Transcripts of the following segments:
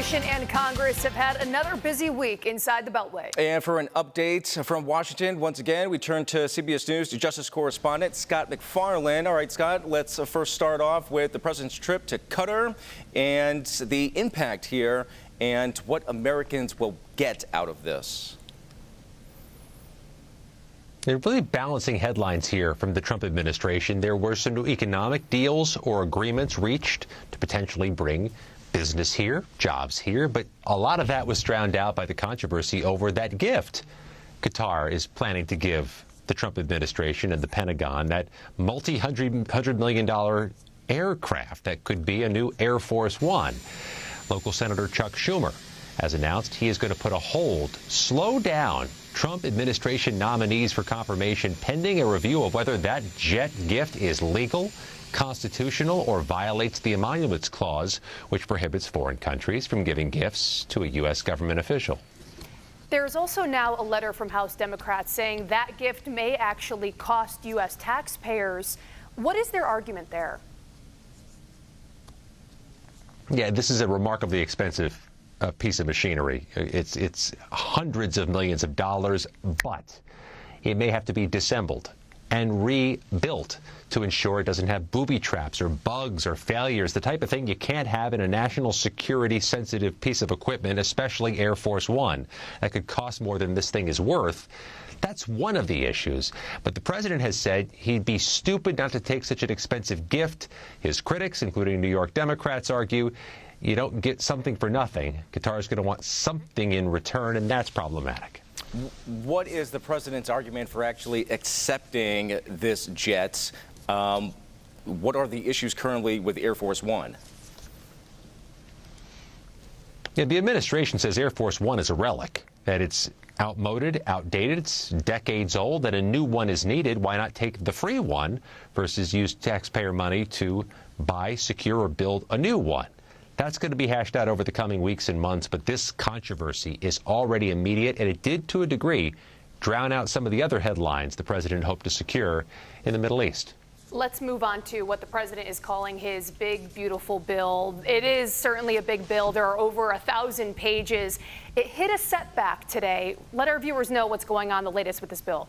administration and Congress have had another busy week inside the Beltway. And for an update from Washington, once again, we turn to CBS News to Justice Correspondent Scott Macfarlane. All right, Scott, let's first start off with the president's trip to Qatar and the impact here and what Americans will get out of this. They're really balancing headlines here from the Trump administration. There were some economic deals or agreements reached to potentially bring business here, jobs here, but a lot of that was drowned out by the controversy over that gift Qatar is planning to give the Trump administration and the Pentagon, that multi-hundred million dollar aircraft that could be a new Air Force One. Local Senator Chuck Schumer has announced he is going to put a hold, slow down Trump administration nominees for confirmation pending a review of whether that jet gift is legal, constitutional, or violates the Emoluments Clause, which prohibits foreign countries from giving gifts to a U.S. government official. There's also now a letter from House Democrats saying that gift may actually cost U.S. taxpayers. What is their argument there? Yeah, this is a remarkably expensive piece of machinery. It's hundreds of millions of dollars, but it may have to be disassembled and rebuilt to ensure it doesn't have booby traps or bugs or failures, the type of thing you can't have in a national security sensitive piece of equipment, especially Air Force One. That could cost more than this thing is worth. That's one of the issues. But the president has said he'd be stupid not to take such an expensive gift. His critics, including New York Democrats, argue you don't get something for nothing. Qatar is going to want something in return, and that's problematic. What is the president's argument for actually accepting this jet? What are the issues currently with Air Force One? Yeah, the administration says Air Force One is a relic, that it's outmoded, outdated, it's decades old, that a new one is needed. Why not take the free one versus use taxpayer money to buy, secure, or build a new one? That's going to be hashed out over the coming weeks and months, but this controversy is already immediate, and it did, to a degree, drown out some of the other headlines the president hoped to secure in the Middle East. Let's move on to what the president is calling his big, beautiful bill. It is certainly a big bill. There are over 1,000 pages. It hit a setback today. Let our viewers know what's going on, the latest with this bill.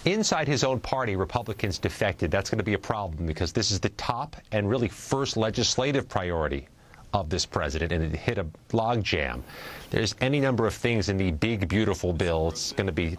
Inside his own party, Republicans defected. That's going to be a problem because this is the top and really first legislative priority of this president, and it hit a logjam. There's any number of things in the big, beautiful bill. It's going to be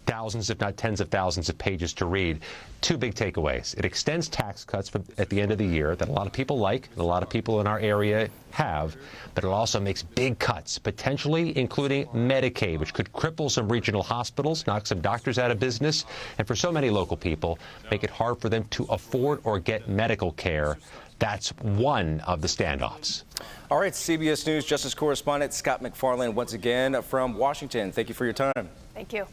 thousands, if not tens of thousands of pages to read. Two big takeaways. It extends tax cuts at the end of the year that a lot of people like, and a lot of people in our area have, but it also makes big cuts, potentially including Medicaid, which could cripple some regional hospitals, knock some doctors out of business, and for so many local people, make it hard for them to afford or get medical care. That's one of the standoffs. All right, CBS News Justice Correspondent Scott Macfarlane once again from Washington. Thank you for your time. Thank you.